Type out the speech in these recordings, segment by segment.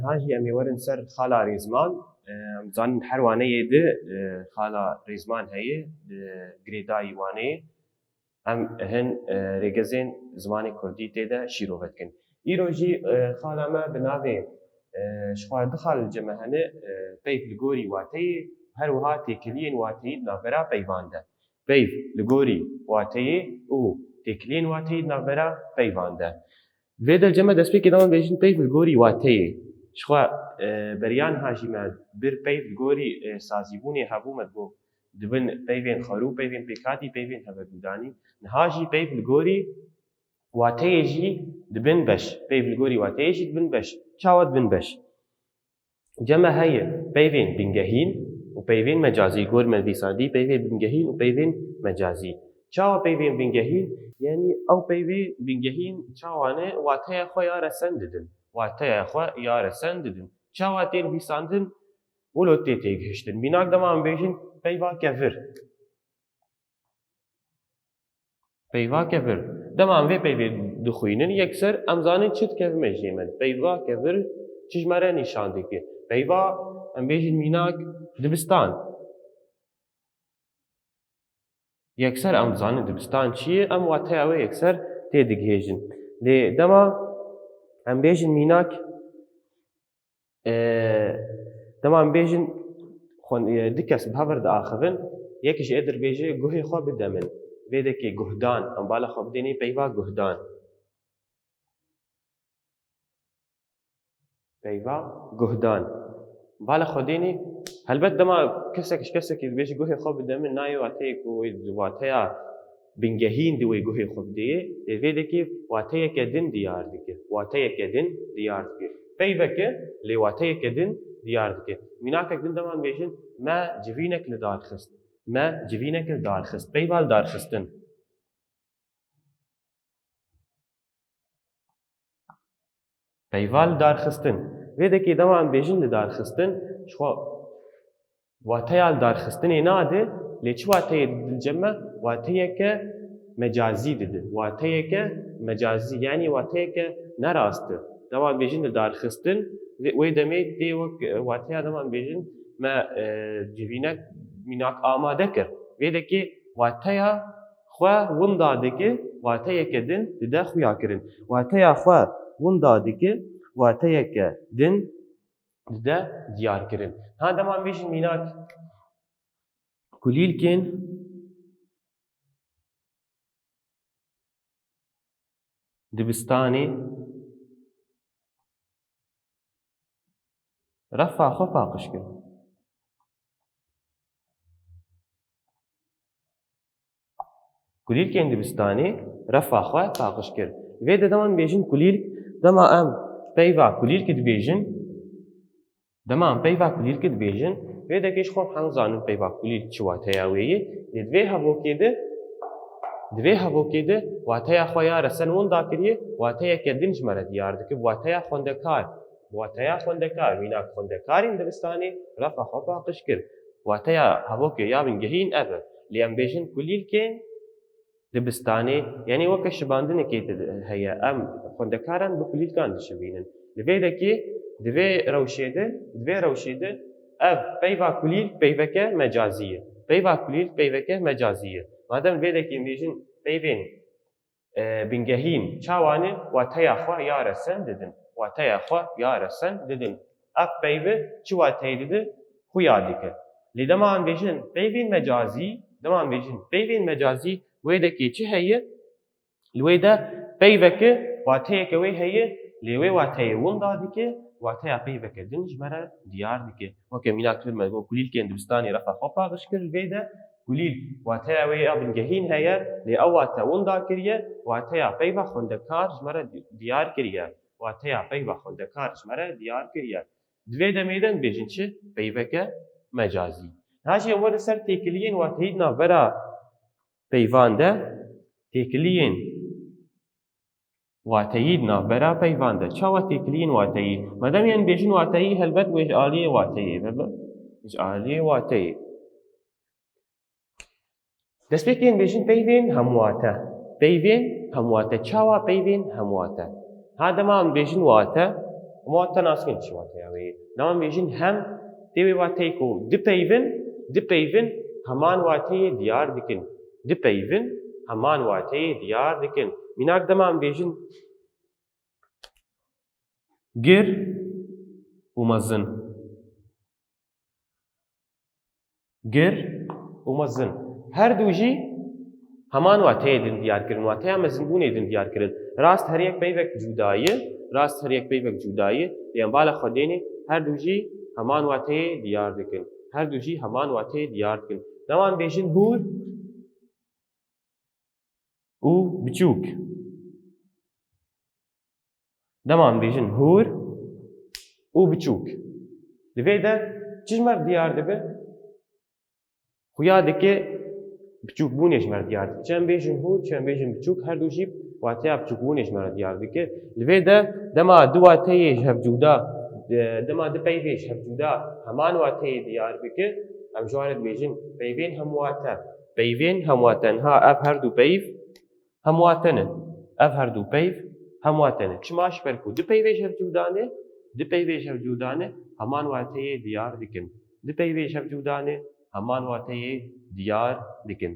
هاجي أمي ورن سر خالا ريزمان زان حروانه يده خالا ريزمان هي جريداي وانه ام هن رگزین زمانی کردی تیدا شیروفت کن. ایروجی خالا ما بنابه شخوار دخال جمعهنه پیف لگوری واتی هر وها تکلین واتی نافرا پیوانده. پیف لگوری واتی او تکلین واتی نافرا پیوانده. ویدل جمع دست پی کدام بیشتر پیف لگوری واتی شخوار بریان هاشی ما بر پیف لگوری سازیبونی هبومت بو دبن پیوین خارو پیوین پیکاتی پیوین هوا بودانی نهاجی پیو لگوری واتیجی دبن بش پیو لگوری واتیجی دبن بش چاوت بن بش جمع هی پیوین بنگهین و پیوین مجازی گور مدیسادی پیوین بنگهین و پیوین مجازی چاو پیوین بنگهین یعنی او پیوین بنگهین چاوانه واتیا خویا رسنددن واتیا خویا رسنددن چاواتین بیساندن ولو تیتیگ هشتن بیناک دمان بیشین پیوا کفر پیوا کفر دمان وی پیوی دخوینن یکسر امزانی چت کف مجیمن پیوا کفر چشمره نشان دیگه پیوا ام بیشین میناک دبستان یکسر امزانی دبستان چیه ام واتیاوی یکسر تیدیگ هیجن لی دما ام بیشین میناک دما ام بیشین خون دکس بهافرد آخرن یکیش ادر بیجه گوهی خواب بدمن ویده که گهدان ام بالا خواب دینی پیوا گهدان پیوا گهدان بالا خودینی هلبت دما کسک بیجه گوهی خواب بدمن نای واتی کو واتیا بنگهین دوی گوهی خواب دیه ویده که واتیا کدن دیار دیگه واتیا کدن دیار دیگه پیوا که لی واتیا کدن دیار دیگه میناک دن دمان بیشن ما جوینک لدار خست ما جوینک لدار خست پیوال دار خستن پیوال دار خستن ویده که دمان بیشن لدار خستن شو واتیال دار خستن ناده لیچ واتیا الجمع واتیا که مجازی دیده واتیا که مجازی یعنی واتیا که نراسته دمان بیشن لدار خستن ویده می دی واتیا دمان بیشن ما جوینک میناک آماده کر ویده که واتیا خوا ونداده که واتیا کدن دیده خویا کرن واتیا خوا ونداده که واتیا کدن دیده دیار کرن ها دمان بیشن میناک کلیل کن دبستانی رفع خو پاقش کن کلیل کن دبستانی رفع خو پاقش کن ویده دمان بیشن کلیل دما ام پیوا کلیل کد بیشن دما ام پیوا کلیل کد بیشن ویده کش خو حنزانم پیوا کلیل چواتیا ویه دوی هبو کده واتیا خویا رسن وندا کریه واتیا کدنج مرد یارد که واتیا خوندکار میناک خوندکارین دبستانی رفع خو پاقش کن واتیا هبو که یا بنگهین ابر لیم بیشن کلیل کن دبستانی یعنی وقت شباندنه که هیا ام خوندکارن بکلیل کان دشبینن لویده که دوی روشیده اف پیوا کلیل پیوکه مجازیه مادام ویده که میشن پیوین بنگهین چاوانه واتیا خوا یارسن ددن اف پیوه چی واتیا دده خویا دیگه لیدمان بیشن پیوین مجازی ویده که چه هیه لویده پیوکه واتیا که وی هیه لیوی واتیا وندا دیگه واتیا پیوکه دنج مره دیار دیگه وکه میناک تفر مدبو کلیل که اندبستانی رفع خو پاقش کرد ویده کلیل واتیا وی بنگهین هیه لی او واتا وندا کریه واتیا پیوا خوندکار مره دیار کریه دوی دمیدن بیشن چه پیوکه مجازی هاشی ور سر تکلیین واتهید نافرا پیوانده تکلیین واتهید نافرا پیوانده چاوا تکلیین واتهید مادام یعنی بیشن واتهید هلبت ویش آلیه واتهید دست بکن بیشن پیوین همواته چاوا پیوین همواته ها دمان بیشن واتە ناسکن چی واتەیەوەیە ناوان بێژین هەم تێوێ واتەیەک و دپەیڤن هەمان واتەیە دیار دکن دپەیڤن هەمان واتەیە دیار دکن میناک دەمان بێژین گر و مەزن گر و مەزن هەردوو ژی هەمان واتەیە دن دیارکردن واتەیە مەزنبوونێ دن دیارکردن ڕاست هەریەک پەیڤێک جودایە ڕاست هەریەک پەیڤێک جودایە لێم با لە خودێنێ هەردوو ژی هەمان واتەیە دیار دکن هەردوو ژی هەمان واتەیە دیار دکن دەمان بێژین هور و بچووک دەمان بێژین هور و بچووک لەوێدا چ ژمەر دیار دەبێ خویا دەکێ بچووکبوونێ ژمەر دیار دەکێ چەند بێژین هور چەند بێژین بچووک هەردوو ژی واتەیە بچووکبوونێ ژمەرە دیار دەکێ لەوێدا دەما دوو واتەیەش هەڤجوودا دەما دو پەیڤێش هەڤجوودا هەمان واتەیە دیار بکە ئەم ژوانت بێژین پەیڤێن هەمواتە پەیڤێن هەمواتەن ها ئەف هەردوو پەیڤ هەمواتەنە ئەف هەردوو پەیڤ هەمواتەنە چماش بەرکو دو پەیڤێش هەڤجوودانێ دو پەیڤێش هەڤجوودانێ هەمان واتەیە دیار دکن دو پەیڤێش هەڤجوودانێ هەمان واتەیە دیار دکن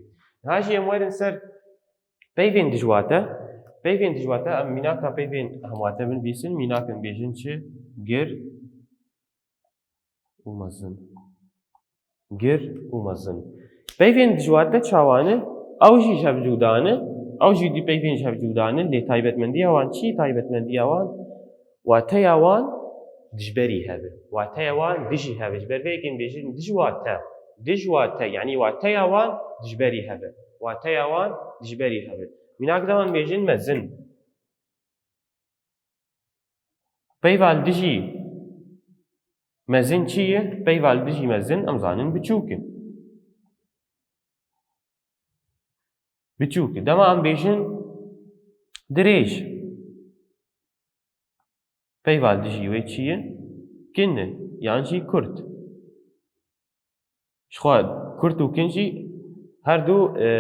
هاژی ئەم وەرن سەر پەیڤێن دژواتە پەیڤێن دژواتە ئەم میناکە پەیڤێن هەمواتە بنویسن میناکن بێژن چ گر و مەزن گر و مەزن پەیڤێن دژواتە چاوانە ئەو ژیش هەڤجوودانە ئەو ژی دی پەیڤێنش هەڤجوودانن لێ تایبەتمەندی ئەوان چی تایبەتمەندی ئەوان واتەی ئەوان دژبەری هەبێ واتەی ئەوان دژی هەبێ ji ber vê yekên bêjin dij wate yanî wateya wan dijberî hebe wateya wan dijberî hebe mînak de wan bêjin mezin peyval dijî mezin çi ye peyval dijî mezin em zanin biçûk in biçûk dema em bêjin dirêj peyval dijî wê çi ye kin e yan jî kurt شخوا کورت و کنجی هر دو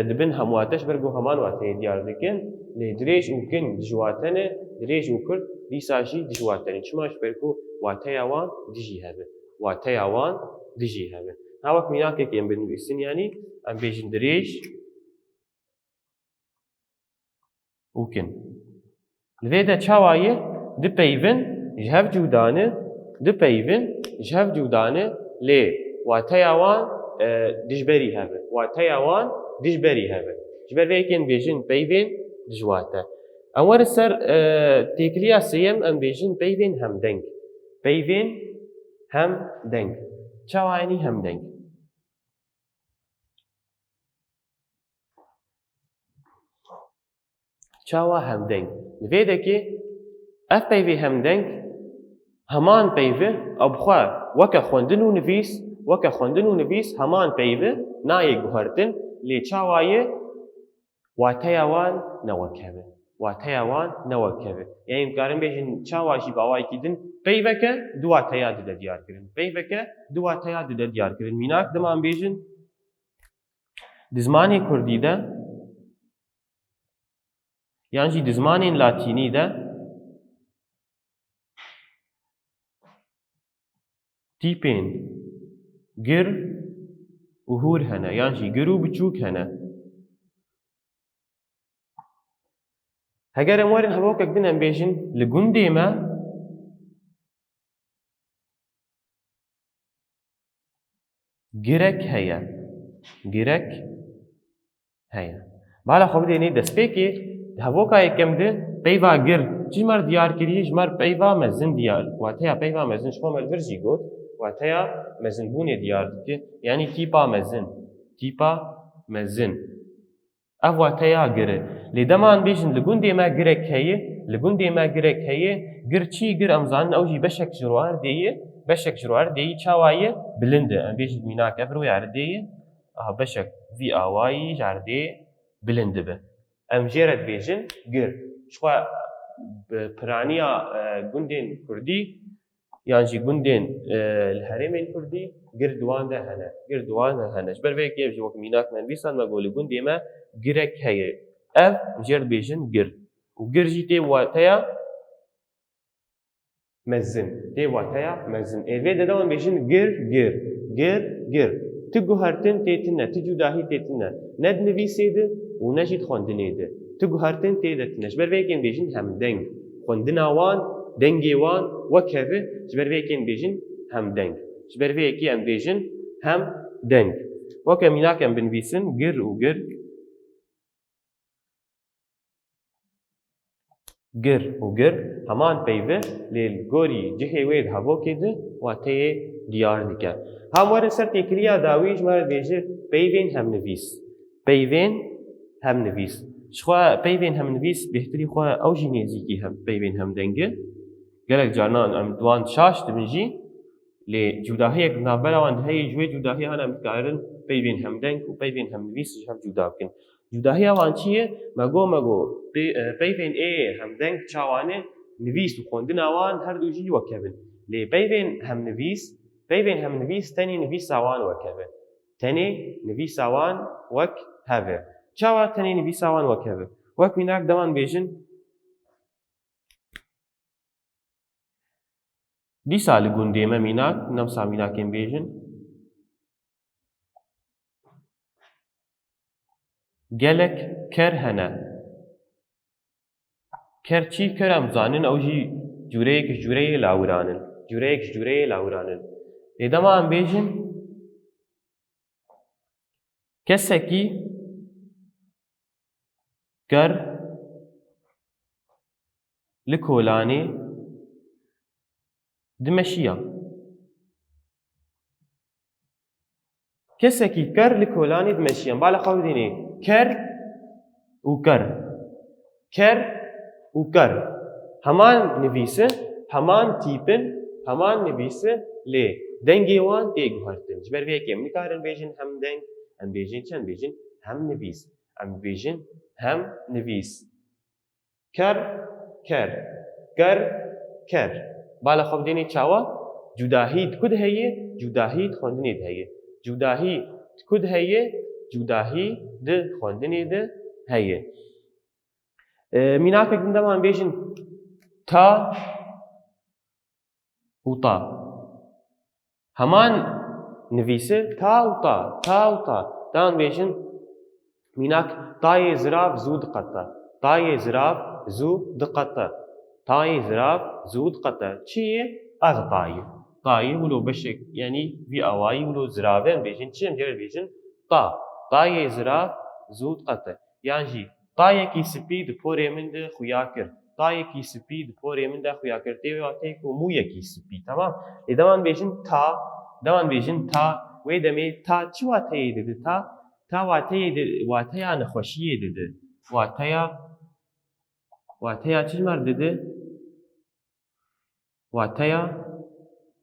دبن همواتش برگو همان واته دیار دکن لی دریج و کن دجواتنه دریج و کرد دیساجی دجواتنه چماش برگو واته یوان دیجی هبه واته یوان دیجی هبه هاوک میناکه که ام بنویسین یعنی ام بیجن دریج و کن لویده چاوایه دو پیون جهف جودانه دو پیون جهف جودانه لی واته یوان dijberî hebe wateya wan dijberî hebe ji ber vê yekên bêjin peyvên dijwate em werin ser têkiliya sêyem em bêjin peyvên hemdeng peyvên hemdeng çawa yanî hemdeng çawa hemdeng li vê dekê ev peyvê hemdeng heman peyvê abxwe weke xwendin û nivîs وەکە خوێندن و نویس هەمان پەیوە نایە گوهرتن لێ چاوایە واتەیە وان نەوەکەوێ واتەیە وان نەوەکەوێ یعنی کارن بێژین چاواشی باوایکی دن پەیوەکە دوو واتەیە دەدە دیارکردن پەیوەکە دوو واتەیە دەدە دیارکردن میناک دەمان بێژین di zimanê Kurdî de yan jî di zimanên Latînî de tîpên gir û hûr hene yan jî gir û biçûk hene heger em werin hevokek din em bêjin li gundê me girek heye girek heye bala xwe bidênê destpêkê hevoka yekem de peyva gir çi jmer diyarkirî jmer peyva mezin diyar wateya peyva mezin ji xwe melbir jî got wateya mezinbûnê diyar dike yanî tîpa mezin ev wateya gir e lê deman bêjin li gundê me girek heye li gundê me girek heye gir çi gir em zanin ew jî beşek ji ro erdê beşek ji ro erdêyî çawa ye bilind e em bêjin mînak ev rûya erdê ye aha beşek vî awayî ji erdê bilind dibe em jê re dibêjin gir ji xwe piraniya gundên Kurdî yan jî gundên li herêmên Kurdî gir duwan de hene gir duwan de hene ji ber vê yekê ji wek mînak me nivîsan me got li gundê me girek heye ev jê re dibêjin gir û gir jî tê wateya مزن دي واتايا مزن الفي ده دوان بيجن غير تجوهرتن تيتنا تجوداهي تيتنا ند نفيسيد ونجد خوندنيد تجوهرتن تيدتنش برفيكين بيجن هم دنگ خوندناوان دنگيوان وكذا برفيكين بيجن هم دنگ برفيكي ام بيجن هم دنگ وكميناك ام بنفيسن غير وغير گر و گر همان پیوه لیل گوری جهه وید هوا کده و تیه دیار دیکه همواره سر تکریا داویج مرد بیجه پیوین هم نویس پیوین هم نویس شخوا پیوین هم نویس بهتری خوا اوجی نزیکی هم پیوین هم دنگه گلک جانان ام دوان شاش دمجی لی جداهی یک نابلا وند هی جوی جداهی هنم کارن پیوین هم دنگ و پیوین هم نویس جهب جدا بکن جداهی آوان چیه؟ مگو پیوین ای هم دنگ چاوانه نویس و خوندن آوان هر دو جی وکبن لی پیوین هم نویس تنی نویس آوان وکبن تنی نویس آوان وک هفه چاوا تنی نویس آوان وکبن وک میناک دوان بیجن دی سال گونده ما میناک نمسا میناکیم بیجن gelek ker hene ker çî ker em zanin ew jî cûreyek ji cûreyê lawiranin cûreyek ji cûreyê lawiranin lê dema em bêjin kesekî ker li kolanê dimeşiya kesekî ker li kolanê dimeşiya bala xwe bidînê ker û ker heman nivîsin heman tîpin heman nivîsin lê dengê wan tê guhertin ji ber vê yekê em nikarin bêjin hem deng em bêjin çi em bêjin hem nivîs em bêjin hem nivîs ker bala xwe bidînê çawa cudahî di ku de heye cudahî di xwendinê de heye cudahî di ku de heye cudahî di xwendinê de heye mînakek din dema em bêjin ta û ta heman nivîsir ta û ta dema em bêjin mînak tayê zirav zû diqete tayê zirav zû diqete tayê zirav zû diqete çi ye ev tayê wilo beşek yanî vî awayî wilo ziravê em bêjin çi em cere bêjin tayê zirav zû diqete yan jî tayekî spî di porê min de xuya kir tayekî spî di porê min de xuya kir tê watê ku mûyekî spî tamam lê dema em bêjin ta wê demê ta çi wateyê didi ta wateya nexweşiyê didi wateya çi jmer didi wateya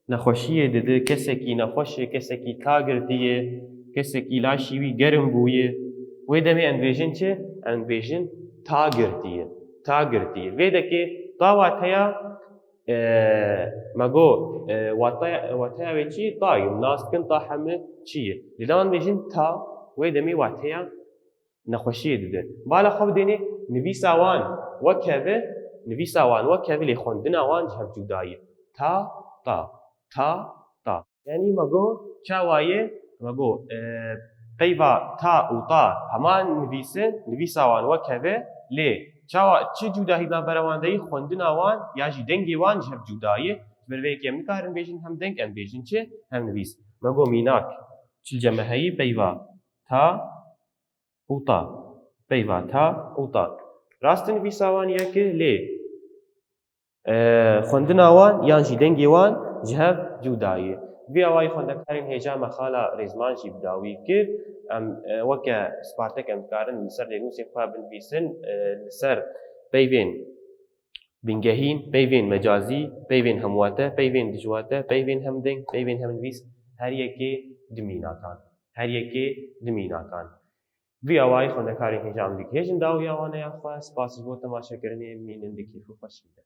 nexweşiyê didi kesekî nexweş e kesekî ta girtiye kesekî laşî wî germ bûye wê demê em bêjin çi em bêjin ta girtiye vê dekê ta wateya mego wateya wê çi tayê nas dikin ta heme çi ye lê dema em bêjin ta wê demê wateya nexweşiyê didi bala xwe bidînê nivîsa wan wek heve lê xwendina wan ji hev cuda ye ta yanî mego çawa ye mego peyva ta û ta heman nivîsin nivîsa wan wek heve lê çawa çi cudahî navbera wan de ye xwendina wan ya jî dengê wan ji hev cuda ye ji ber vê yekê em nikarin bêjin hem deng em bêjin çi hem nivîs mego mînak çil ceme heyî peyva ta û ta rastî nivîsa wan yek e lê xwendina wan yan jî dengê wan ji hev cuda ye vê awayî xwendekarên hêja me xala rêzman jî bi dawî kir em weke spartek em dikarin li ser lênûsên xwe binivîsin li ser peyvên bingehîn peyvên mecazî peyvên hemwate peyvên dijwate peyvên hemdeng peyvên hemnivîs her yekê di mînakan vê awayî xwendekarên hêja em dikêjin dawiya wan ya xwe spas ji bo temaşekirinê mînin di kêf û xweşî de